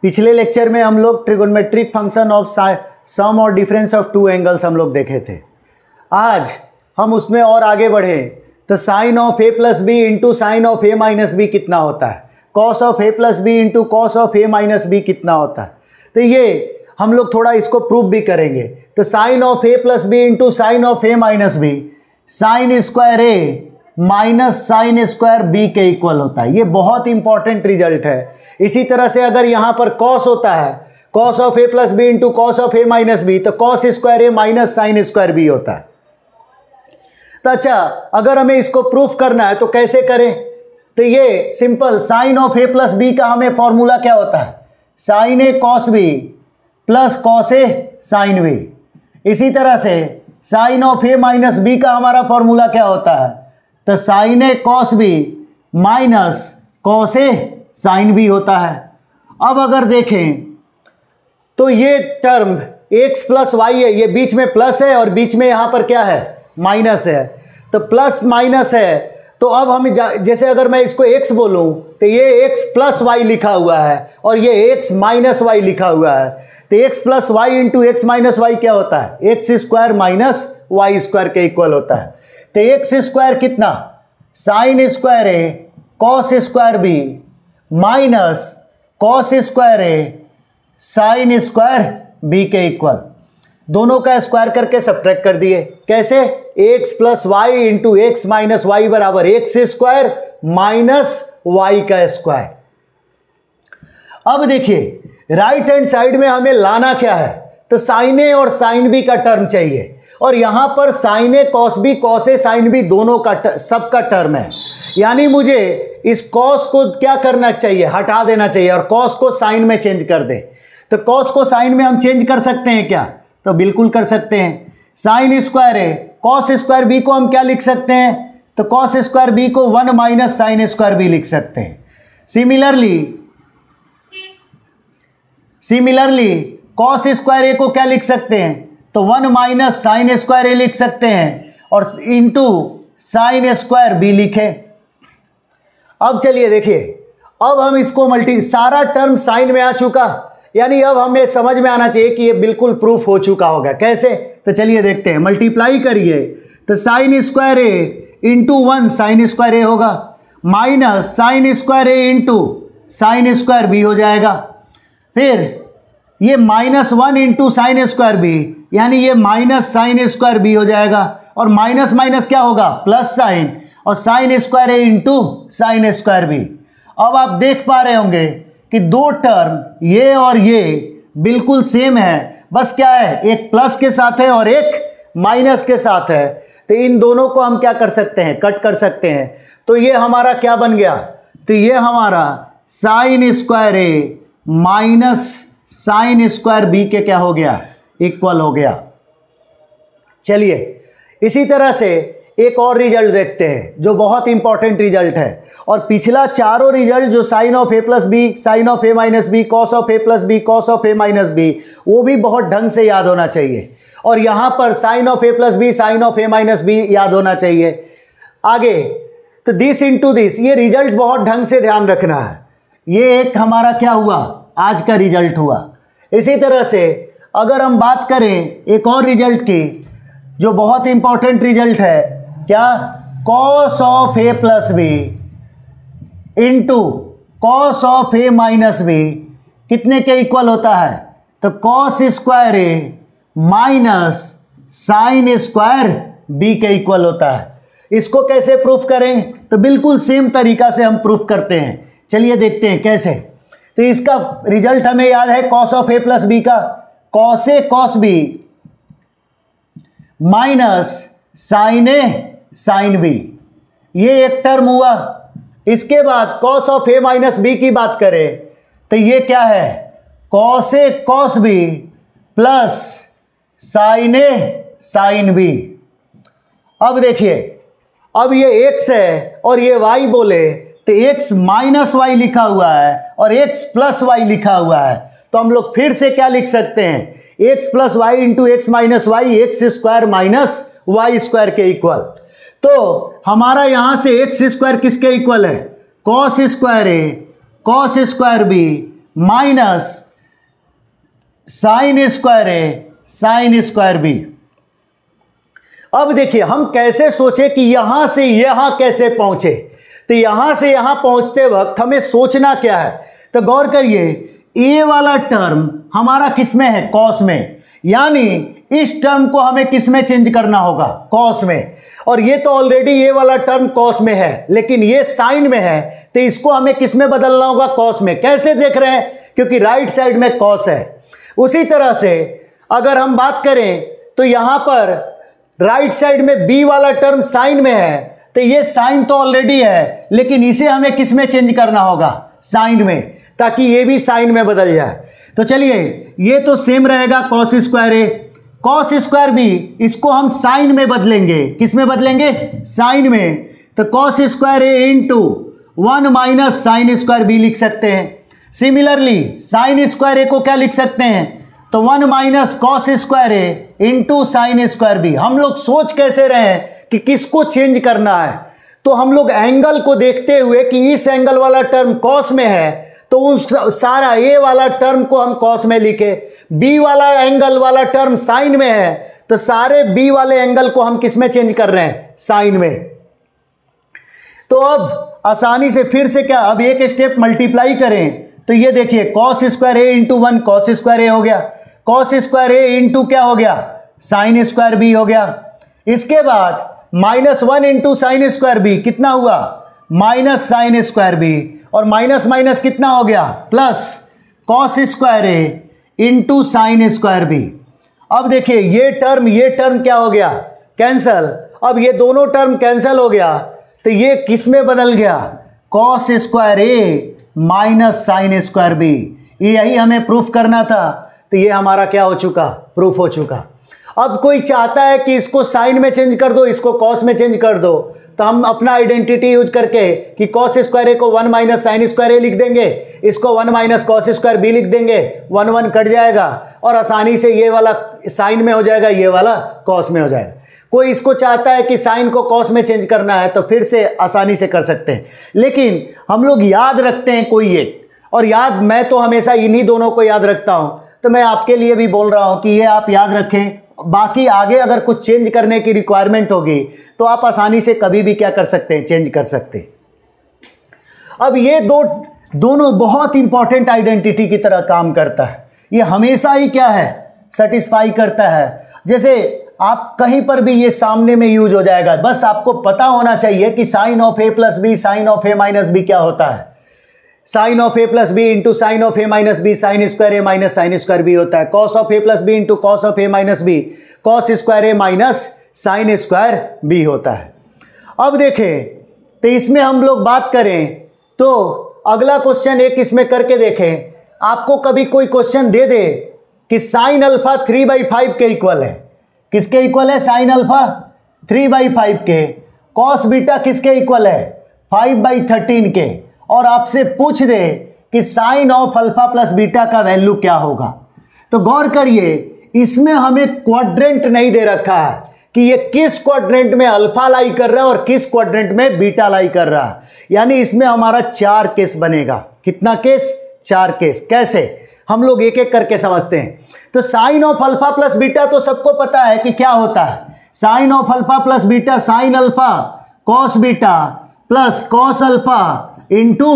पिछले लेक्चर में हम लोग ट्रिगोनोमेट्रिक फंक्शन ऑफ सम और डिफरेंस ऑफ टू एंगल्स हम लोग देखे थे। आज हम उसमें और आगे बढ़े तो sine of A plus B into sine of A minus B कितना होता है, cos of A plus B into cos of A minus B कितना होता है। तो ये हम लोग थोड़ा इसको प्रूव भी करेंगे। तो sine of A plus B into sine of A minus B sine square A minus sine square B के इक्वल होता है। ये बहुत इंपॉर्टेंट रिजल्ट है। इसी तरह से अगर यहाँ पर कॉस होता है, cos of A plus B into cos of A minus B, तो cos square A minus sine square B होता है। तो अच्छा, अगर हमें इसको प्रूफ करना है तो कैसे करें? तो ये simple, sine of A plus B का हमें फॉर्मूला क्या होता है, sine A cos B plus cos A sine B. इसी तरह से sine of A minus B का हमारा फॉर्मूला क्या होता है, तो sine A cos B minus cos A sine B होता है। अब अगर देखें तो ये टर्म x प्लस वाई है, ये बीच में प्लस है और बीच में यहाँ पर क्या है, माइनस है। तो प्लस माइनस है, तो अब हम जैसे अगर मैं इसको x बोलूँ तो ये x प्लस वाई लिखा हुआ है और ये x माइनस वाई लिखा हुआ है। तो x plus y into x minus y क्या होता है, x square minus y square के इक्वल होता है। तो एक्स स्क्वायर कितना, sine square A cos square B minus cos square A sine square B के इक्वल। दोनों का स्क्वायर करके सब्ट्रैक्ट कर दिए। कैसे, x plus y into x minus y बराबर एक्स स्क्वायर माइनस वाई का स्क्वायर। अब देखिए राइट हैंड साइड में हमें लाना क्या है, तो साइन ए और साइन बी का टर्म चाहिए और यहां पर sine A cos B cos A sine B दोनों का सबका टर्म है। यानी मुझे इस कॉस को क्या करना चाहिए, हटा देना चाहिए और कॉस को साइन में चेंज कर दे। तो कॉस को साइन में हम चेंज कर सकते हैं क्या, तो बिल्कुल कर सकते हैं। Sign square A cos square B को हम क्या लिख सकते हैं, तो कॉस स्क्वायर बी को 1 माइनस साइन स्क्वायर बी लिख सकते हैं। सिमिलरली कॉस स्क्वायर ए को क्या लिख सकते हैं, तो 1 माइनस साइन स्क्वायर ए लिख सकते हैं और इंटू साइन स्क्वायर बी लिखे। अब चलिए देखिए, अब हम इसको सारा टर्म साइन में आ चुका, यानी अब हमें समझ में आना चाहिए कि ये बिल्कुल प्रूफ हो चुका होगा। कैसे, तो चलिए देखते हैं। मल्टीप्लाई करिए तो sign square A into 1 sign square ए होगा minus sine square A into sine square B हो जाएगा। फिर ये -1 इंटू साइन स्क्वायर बी, यानी ये माइनस साइन स्क्वायर बी हो जाएगा और माइनस माइनस क्या होगा, प्लस साइन, और sign square A into sine square B. अब आप देख पा रहे होंगे कि दो टर्म ये और ये बिल्कुल सेम है, बस क्या है, एक प्लस के साथ है और एक माइनस के साथ है। तो इन दोनों को हम क्या कर सकते हैं, कट कर सकते हैं। तो ये हमारा क्या बन गया, तो ये हमारा sign square A minus sine square B के क्या हो गया, इक्वल हो गया। चलिए इसी तरह से एक और रिजल्ट देखते हैं जो बहुत इंपॉर्टेंट रिजल्ट है। और पिछला चारों रिजल्ट जो sine of A plus B, sine of A minus B, cos of A plus B, cos of A minus B, वो भी बहुत ढंग से याद होना चाहिए। और यहाँ पर sine of A plus B, sine of A minus B याद होना चाहिए। आगे तो दिस इंटू दिस, ये रिजल्ट बहुत ढंग से ध्यान रखना है। ये एक हमारा क्या हुआ, आज का रिजल्ट हुआ। इसी तरह से अगर हम बात करें एक और रिजल्ट की जो बहुत इंपॉर्टेंट रिजल्ट है, क्या, cos of A plus B into cos of A minus B कितने के इक्वल होता है, तो cos square A minus sine square B के इक्वल होता है। इसको कैसे प्रूफ करें, तो बिल्कुल सेम तरीका से हम प्रूफ करते हैं। चलिए देखते हैं कैसे। तो इसका रिजल्ट हमें याद है, cos of A plus B का cos A cos B minus sine A sine B, ये एक टर्म हुआ। इसके बाद cos of A minus B की बात करें तो ये क्या है, cos A cos B plus sine A sine B. अब देखिए, अब ये x है और ये y बोले तो x माइनस वाई लिखा हुआ है और x प्लस वाई लिखा हुआ है। तो हम लोग फिर से क्या लिख सकते हैं, x plus y into x minus y, x square minus y square के इक्वल। तो हमारा यहां से एक्स स्क्वायर किसके इक्वल है, cos square A cos square B minus sine square A sine square B. अब देखिए हम कैसे सोचे कि यहां से यहां कैसे पहुंचे, तो यहां से यहां पहुंचते वक्त हमें सोचना क्या है, तो गौर करिए ए वाला टर्म हमारा किस में है, कॉस में, यानी इस टर्म को हमें किस में चेंज करना होगा, कॉस में। और ये तो ऑलरेडी ये वाला टर्म कॉस में है, लेकिन ये साइन में है, तो इसको हमें किस में बदलना होगा, कॉस में। कैसे देख रहे हैं, क्योंकि राइट साइड में कॉस है। उसी तरह से अगर हम बात करें तो यहां पर राइट साइड में बी वाला टर्म साइन में है, तो ये साइन तो ऑलरेडी है, लेकिन इसे हमें किस में चेंज करना होगा, साइन में, ताकि ये भी साइन में बदल जाए। तो चलिए ये तो सेम रहेगा cos square A, cos square B, इसको हम साइन में बदलेंगे, किस में बदलेंगे, साइन में। तो cos square A into 1 minus sine square B लिख सकते हैं। सिमिलरली साइन स्क्वायर ए को क्या लिख सकते हैं, तो 1 minus cos square A into sine square B. हम लोग सोच कैसे रहे हैं कि किसको चेंज करना है, तो हम लोग एंगल को देखते हुए कि इस एंगल वाला टर्म कॉस में है, तो उस सारा ए वाला टर्म को हम कॉस में लिखे, बी वाला एंगल वाला टर्म साइन में है, तो सारे बी वाले एंगल को हम किस में चेंज कर रहे हैं, साइन में। तो अब आसानी से फिर से क्या, अब एक स्टेप मल्टीप्लाई करें, तो ये देखिए cos square A into 1 cos square ए हो गया, कॉस स्क्वायर ए इंटू क्या हो गया, साइन स्क्वायर बी हो गया। इसके बाद -1 इंटू साइन स्क्वायर बी कितना हुआ, माइनस साइन स्क्वायर बी, और माइनस माइनस कितना हो गया, plus cos square A into sine square B. अब देखिए ये टर्म क्या हो गया, कैंसल। अब ये दोनों टर्म कैंसल हो गया, तो ये किस में बदल गया, cos square A minus sine square B. यही हमें प्रूफ करना था, तो ये हमारा क्या हो चुका, प्रूफ हो चुका। अब कोई चाहता है कि इसको साइन में चेंज कर दो, इसको कॉस में चेंज कर दो, तो हम अपना आइडेंटिटी यूज करके कि कॉस स्क्वायर ए को 1 माइनस साइन स्क्वायर ए लिख देंगे, इसको 1 माइनस कॉस स्क्वायर बी लिख देंगे, 1 1 कट जाएगा, और आसानी से ये वाला साइन में हो जाएगा, ये वाला कॉस में हो जाएगा। कोई इसको चाहता है कि साइन को कॉस में चेंज करना है, तो फिर से आसानी से कर सकते हैं, लेकिन हम लोग याद रखते हैं कोई एक, और याद मैं तो हमेशा इन्हीं दोनों को याद रखता हूं, तो मैं आपके लिए भी बोल रहा हूं कि ये आप याद रखें। बाकी आगे अगर कुछ चेंज करने की रिक्वायरमेंट होगी तो आप आसानी से कभी भी क्या कर सकते हैं, चेंज कर सकते हैं। अब ये दोनों बहुत इंपॉर्टेंट आइडेंटिटी की तरह काम करता है, ये हमेशा ही क्या है, सेटिस्फाई करता है। जैसे आप कहीं पर भी ये सामने में यूज हो जाएगा, बस आपको पता होना चाहिए कि sine of A plus B sine of A minus B क्या होता है, sine of A plus B into sine of A minus B sine square A minus sine square B होता है। Cos of A plus B into cos of A minus B cos square A minus sine square B होता है। अब देखें तो इसमें हम लोग बात करें तो अगला क्वेश्चन एक इसमें करके देखें। आपको कभी कोई क्वेश्चन दे दे कि साइन अल्फा 3/5 के इक्वल है, किसके इक्वल है, साइन अल्फा 3/5 के, कॉस बीटा किसके इक्वल है, 5/13 के, और आपसे पूछ दे कि sine of alpha plus beta का वैल्यू क्या होगा, तो गौर करिए इसमें हमें क्वाड्रेंट नहीं दे रखा है कि ये किस क्वाड्रेंट में अल्फा लाई कर रहा है और किस क्वाड्रेंट में बीटा लाई कर रहा है, यानी इसमें हमारा 4 केस बनेगा। कितना केस, 4 केस। कैसे, हम लोग एक एक करके समझते हैं। तो sine of alpha plus beta तो सबको पता है कि क्या होता है, sine of alpha plus beta sine alpha cos beta plus cos alpha into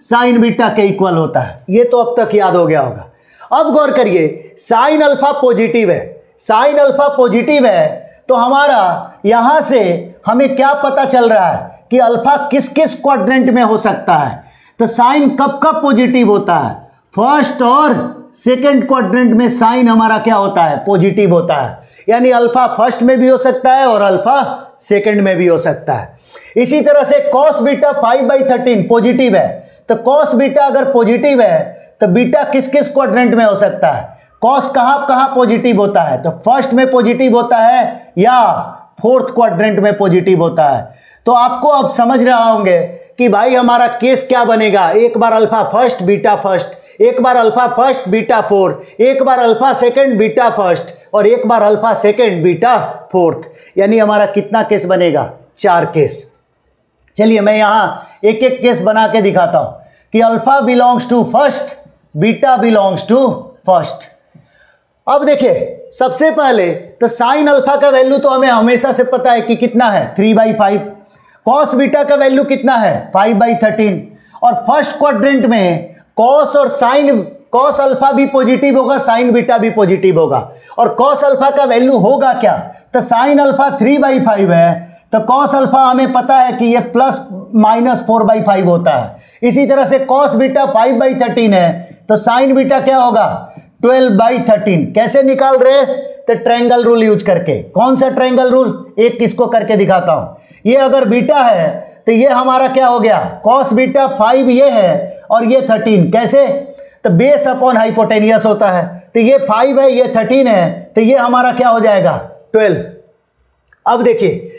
sine beta के इक्वल होता है, ये तो अब तक याद हो गया होगा। अब गौर करिए साइन अल्फा पॉजिटिव है, साइन अल्फा पॉजिटिव है, तो हमारा यहां से हमें क्या पता चल रहा है कि अल्फा किस किस क्वाड्रेंट में हो सकता है। तो साइन कब कब पॉजिटिव होता है, फर्स्ट और सेकंड क्वाड्रेंट में साइन हमारा क्या होता है, पॉजिटिव होता है, यानी अल्फा फर्स्ट में भी हो सकता है और अल्फा सेकंड में भी हो सकता है। इसी तरह से कॉस बीटा 5/13 पॉजिटिव है, तो कॉस बीटा अगर पॉजिटिव है तो बीटा किस किस क्वाड्रेंट में हो सकता है, कॉस कहां कहां पॉजिटिव होता है, तो फर्स्ट में पॉजिटिव होता है या फोर्थ क्वाड्रेंट में पॉजिटिव होता है। तो आपको अब समझ रहे होंगे कि भाई हमारा केस क्या बनेगा, एक बार अल्फा फर्स्ट बीटा फर्स्ट, एक बार अल्फा फर्स्ट बीटा फोर, एक बार अल्फा सेकंड बीटा फर्स्ट, और एक बार अल्फा सेकंड बीटा फोर्थ, यानी हमारा कितना केस बनेगा, 4 केस। चलिए मैं यहां एक एक केस बना के दिखाता हूं कि alpha belongs to first beta belongs to first. अब देखिए सबसे पहले तो साइन अल्फा का वैल्यू तो हमें हमेशा से पता है कि कितना है 3/5। कॉस बीटा का वैल्यू कितना है 5/13। और फर्स्ट क्वाड्रेंट में कॉस और साइन, कॉस अल्फा भी पॉजिटिव होगा, साइन बीटा भी पॉजिटिव होगा। और कॉस अल्फा का वैल्यू होगा क्या, तो साइन अल्फा 3/5 है, तो कॉस अल्फा हमें पता है कि ये ±4/5 होता है। इसी तरह से कॉस बीटा 5/13 है, तो साइन बीटा क्या होगा 12/13। कैसे निकाल रहे, तो ट्रायंगल रूल यूज करके। कौन सा ट्रायंगल रूल, एक किसको करके दिखाता हूं। ये अगर बीटा है तो ये हमारा क्या हो गया, कॉस बीटा 5 ये है और ये 13। कैसे, तो बेस अपॉन हाइपोटेनियस होता है, तो ये 5 है ये 13 है, तो ये हमारा क्या हो जाएगा 12। अब देखिए,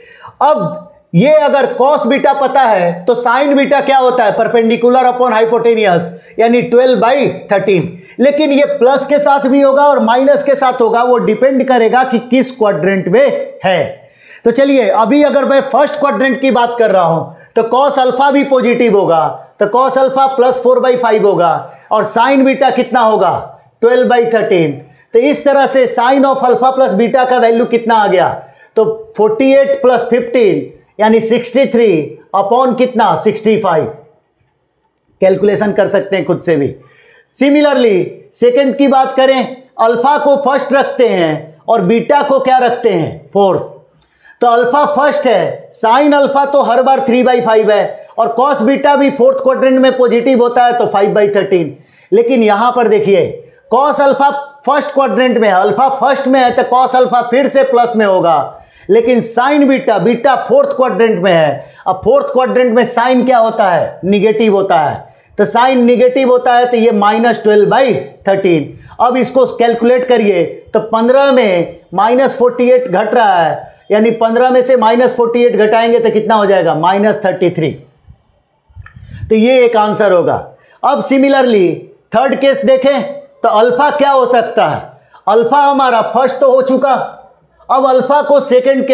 अब ये अगर कॉस बीटा पता है तो साइन बीटा क्या होता है, परपेंडिकुलर अपॉन हाइपोटेनियस, यानी 12/13। लेकिन ये प्लस के साथ भी होगा और माइनस के साथ होगा, वो डिपेंड करेगा कि किस क्वाड्रेंट में है। तो चलिए अभी अगर मैं फर्स्ट क्वाड्रेंट की बात कर रहा हूं तो कॉस अल्फा भी पॉजिटिव होगा, तो कॉस अल्फा +4/5 होगा और साइन बीटा कितना होगा 12/13। तो इस तरह से sine of alpha plus beta का वैल्यू कितना आ गया, तो 48 + 15 यानी 63 अपॉन कितना 65। कैलकुलेशन कर सकते हैं खुद से भी। सिमिलरली सेकंड की बात करें, अल्फा को फर्स्ट रखते हैं और बीटा को क्या रखते हैं फोर्थ। तो अल्फा फर्स्ट है, साइन अल्फा तो हर बार 3/5 है और कॉस बीटा भी फोर्थ क्वाड्रेंट में पॉजिटिव होता है तो 5/13। लेकिन यहां पर देखिए कॉस अल्फा फर्स्ट क्वाड्रेंट में है, अल्फा फर्स्ट में है तो कॉस अल्फा फिर से प्लस में होगा। लेकिन sign beta, beta fourth quadrant में है, अब फोर्थ क्वाड्रेंट में साइन क्या होता है निगेटिव होता है, तो साइन निगेटिव होता है तो ये -12/13। अब इसको कैलकुलेट करिए तो 15 में -48 घट रहा है, यानी 15 में से -48 घटाएंगे तो कितना हो जाएगा -33। तो ये एक आंसर होगा। अब सिमिलरली थर्ड केस देखें तो अल्फा क्या हो सकता है, अल्फा हमारा फर्स्ट तो हो चुका, अब अल्फा को सेकंड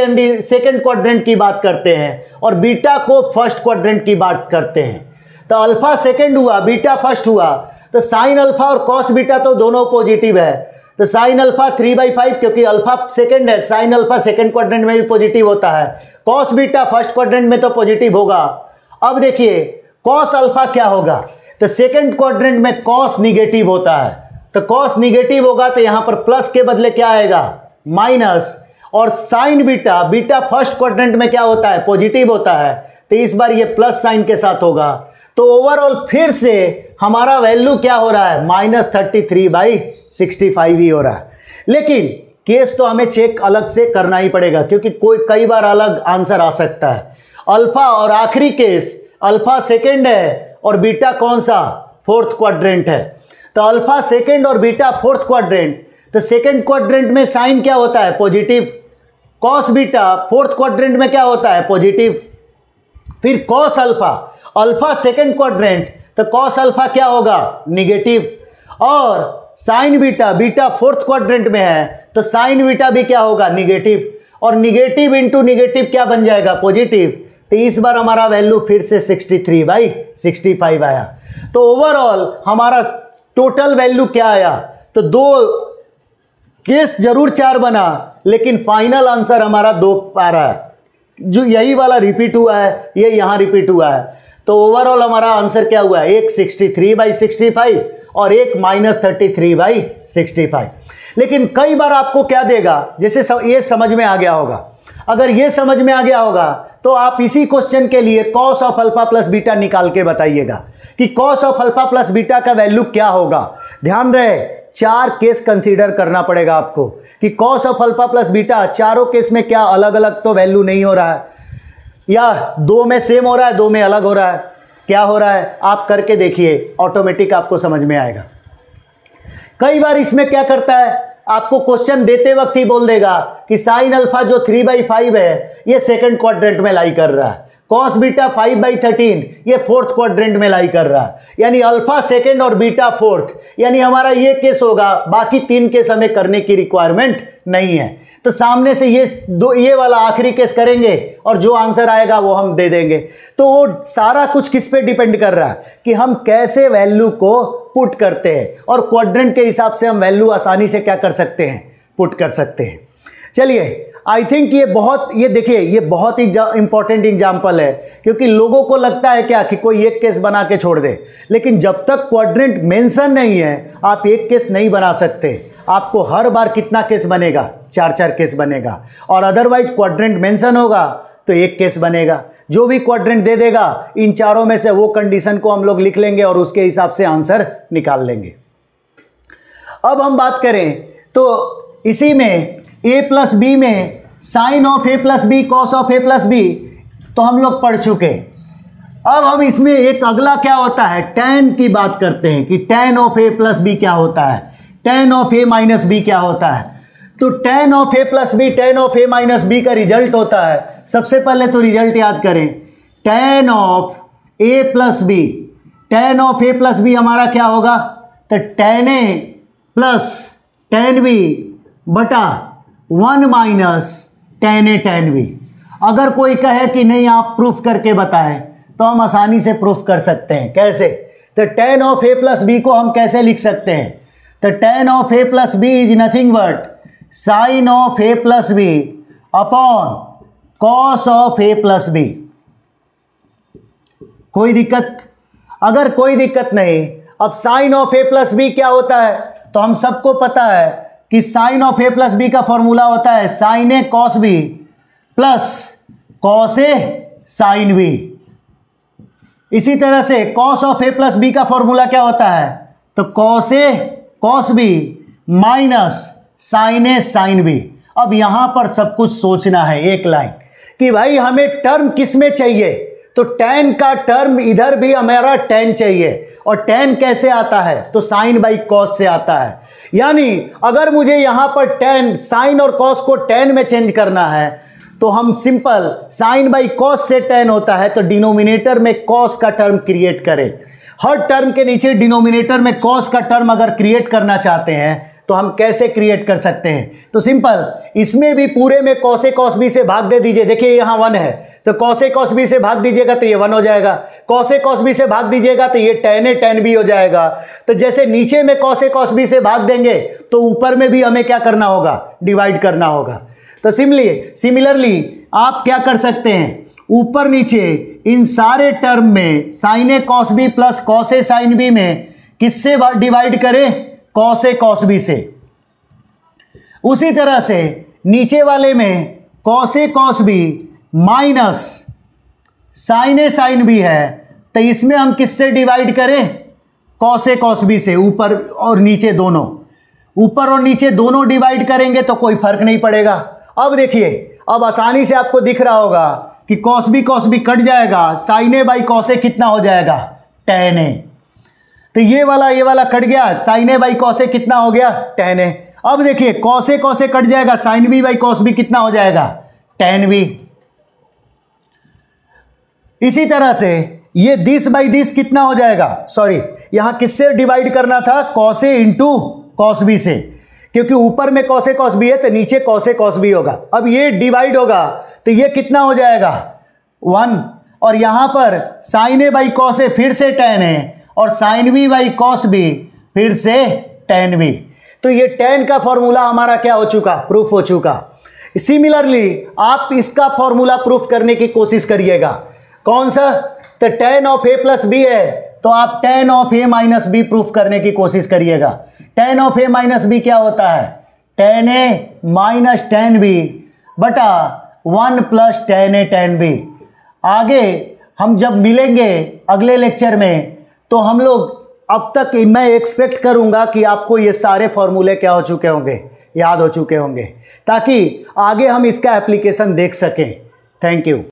क्वाड्रेंट की बात करते हैं और बीटा को फर्स्ट क्वाड्रेंट की बात करते हैं। तो अल्फा सेकंड हुआ, बीटा फर्स्ट हुआ, तो साइन अल्फा और कॉस बीटा तो दोनों पॉजिटिव है, तो साइन अल्फा 3/5 क्योंकि अल्फा सेकंड है, साइन अल्फा सेकंड क्वाड्रेंट में भी पॉजिटिव होता है, कॉस बीटा फर्स्ट क्वाड्रेंट में तो पॉजिटिव होगा। अब देखिए कॉस अल्फा क्या होगा, तो सेकंड क्वाड्रेंट में कॉस निगेटिव होता है, तो कॉस निगेटिव होगा तो यहां पर प्लस के बदले क्या आएगा माइनस। और sign beta, beta first quadrant में क्या होता है पॉजिटिव होता है, तो इस बार ये प्लस साइन के साथ होगा। तो ओवरऑल फिर से हमारा वैल्यू क्या हो रहा है -33/65 ही हो रहा है। लेकिन केस तो हमें चेक अलग से करना ही पड़ेगा क्योंकि कई बार अलग आंसर आ सकता है। अल्फा और आखिरी केस अल्फा सेकंड है और बीटा कौन सा फोर्थ क्वाड्रेंट है, तो अल्फा सेकंड और बीटा फोर्थ क्वाड्रेंट, तो सेकंड क्वाड्रेंट में साइन क्या होता है positive, cos beta fourth quadrant में क्या होता है पॉजिटिव। फिर cos alpha, alpha second quadrant तो कॉस अल्फा क्या होगा निगेटिव, और sign beta, beta fourth quadrant में है तो साइन बीटा भी क्या होगा निगेटिव, और निगेटिव इंटू निगेटिव क्या बन जाएगा पॉजिटिव। तो इस बार हमारा वैल्यू फिर से 63/65 आया। तो ओवरऑल हमारा टोटल वैल्यू क्या आया, तो 2 केस जरूर 4 बना लेकिन फाइनल आंसर हमारा 2 आ रहा है, जो यही वाला रिपीट हुआ है, ये यहाँ रिपीट हुआ है। तो ओवरऑल हमारा आंसर क्या हुआ, एक 63/65 और एक -33/65। लेकिन कई बार आपको क्या देगा, जैसे ये समझ में आ गया होगा, अगर ये समझ में आ गया होगा तो आप इसी क्वेश्चन के लिए cos of alpha plus beta निकाल के बताइएगा कि cos of alpha plus beta का वैल्यू क्या होगा। ध्यान रहे 4 केस कंसीडर करना पड़ेगा आपको कि cos of alpha plus beta चारों केस में क्या अलग अलग तो वैल्यू नहीं हो रहा है, या 2 में सेम हो रहा है 2 में अलग हो रहा है, क्या हो रहा है आप करके देखिए, ऑटोमेटिक आपको समझ में आएगा। कई बार इसमें क्या करता है, आपको क्वेश्चन देते वक्त ही बोल देगा कि साइन अल्फा जो 3/5 है ये सेकंड क्वाड्रेंट में लाई कर रहा है, कॉस बीटा 5/13, ये फोर्थ क्वाड्रेंट में लाई कर रहा है, यानी अल्फा सेकेंड और बीटा फोर्थ, यानी हमारा ये केस होगा, बाकी 3 केस हमें करने की रिक्वायरमेंट नहीं है। तो सामने से ये वाला आखिरी केस करेंगे और जो आंसर आएगा वो हम दे देंगे। तो वो सारा कुछ किस पे डिपेंड कर रहा है कि हम कैसे वैल्यू को पुट करते हैं, और क्वाड्रेंट के हिसाब से हम वैल्यू आसानी से क्या कर सकते हैं, पुट कर सकते हैं। चलिए, आई थिंक ये देखिए ये बहुत ही इंपॉर्टेंट एग्जाम्पल है, क्योंकि लोगों को लगता है क्या कि कोई एक केस बना के छोड़ दे, लेकिन जब तक क्वाड्रेंट मेंशन नहीं है आप एक केस नहीं बना सकते। आपको हर बार कितना केस बनेगा, 4 केस बनेगा, और अदरवाइज क्वाड्रेंट मेंशन होगा तो एक केस बनेगा। जो भी क्वाड्रेंट दे देगा इन चारों में से वो कंडीशन को हम लोग लिख लेंगे और उसके हिसाब से आंसर निकाल लेंगे। अब हम बात करें तो इसी में a प्लस बी में sine of a plus B cos of a plus B तो हम लोग पढ़ चुके। अब हम इसमें एक अगला क्या होता है, tan की बात करते हैं कि tan of a plus B क्या होता है, tan of a minus B क्या होता है। तो tan of a plus B, tan of a minus B का रिजल्ट होता है, सबसे पहले तो रिजल्ट याद करें, tan of a plus B, tan of a plus B हमारा क्या होगा, तो tan a plus tan b बटा 1 minus tan a tan b। अगर कोई कहे कि नहीं आप प्रूफ करके बताएं तो हम आसानी से प्रूफ कर सकते हैं। कैसे, तो tan of a plus B को हम कैसे लिख सकते हैं, तो tan of a plus B is nothing but sine of a plus B upon cos of a plus B. कोई दिक्कत? अगर कोई दिक्कत नहीं, अब sine of a plus B क्या होता है, तो हम सबको पता है कि sine of a plus B का फॉर्मूला होता है sine A cos B plus cos A sine B. इसी तरह से cos of a plus B का फॉर्मूला क्या होता है, तो cos A cos B minus sine A sine B. अब यहां पर सब कुछ सोचना है एक लाइन कि भाई हमें टर्म किस में चाहिए, तो tan का टर्म इधर भी हमारा tan चाहिए, और tan कैसे आता है, तो साइन बाई कॉस से आता है। यानी अगर मुझे यहां पर tan साइन और कॉस को tan में चेंज करना है तो हम सिंपल साइन बाई कॉस से tan होता है, तो डिनोमिनेटर में कॉस का टर्म क्रिएट करें। हर टर्म के नीचे डिनोमिनेटर में कॉस का टर्म अगर क्रिएट करना चाहते हैं तो हम कैसे क्रिएट कर सकते हैं, तो सिंपल इसमें भी पूरे में कॉस ए कॉस बी से भाग दे दीजिए। देखिए यहां 1 है तो कॉस ए कॉस बी से भाग दीजिएगा तो ये 1 हो जाएगा, कॉस ए कॉस बी से भाग दीजिएगा तो ये tan ए tan बी हो जाएगा। तो जैसे नीचे में कॉस ए कॉस बी से भाग देंगे तो ऊपर में भी हमें क्या करना होगा, डिवाइड करना होगा। तो सिमिलरली आप क्या कर सकते हैं, ऊपर नीचे इन सारे टर्म में sign A cos B plus cos A sine B में किससे डिवाइड करें, कॉस ए कॉस बी से। उसी तरह से नीचे वाले में cos A cos B minus sine A sine B है, तो इसमें हम किससे डिवाइड करें, कॉस ए कॉस बी से। ऊपर और नीचे दोनों, ऊपर और नीचे दोनों डिवाइड करेंगे तो कोई फर्क नहीं पड़ेगा। अब देखिए, अब आसानी से आपको दिख रहा होगा कि कॉस बी कट जाएगा, sign A by cos A कितना हो जाएगा, tan ए। तो ये वाला कट गया, sine A by cos A कितना हो गया, tan ए। अब देखिए कॉस ए कट जाएगा, sine B by cos B कितना हो जाएगा, tan बी। इसी तरह से ये दिस बाई दिस कितना हो जाएगा, सॉरी यहां किससे डिवाइड करना था, cos A into cos B से, क्योंकि ऊपर में कॉस ए कॉस बी है तो नीचे कॉस ए कॉस बी होगा। अब ये डिवाइड होगा तो ये कितना हो जाएगा, 1, और यहां पर sine A by cos A फिर से tan ए, और sine B by cos B फिर से tan बी। तो ये tan का फॉर्मूला हमारा क्या हो चुका, प्रूफ हो चुका। सिमिलरली आप इसका फॉर्मूला प्रूफ करने की कोशिश करिएगा। कौन सा, तो tan of a plus B है तो आप tan of a minus B proof करने की कोशिश करिएगा। tan of a minus B क्या होता है, tan a minus tan b बटा 1 plus tan a tan b। आगे हम जब मिलेंगे अगले लेक्चर में तो हम लोग, अब तक मैं एक्सपेक्ट करूंगा कि आपको ये सारे फॉर्मूले क्या हो चुके होंगे, याद हो चुके होंगे, ताकि आगे हम इसका एप्लीकेशन देख सकें। Thank you.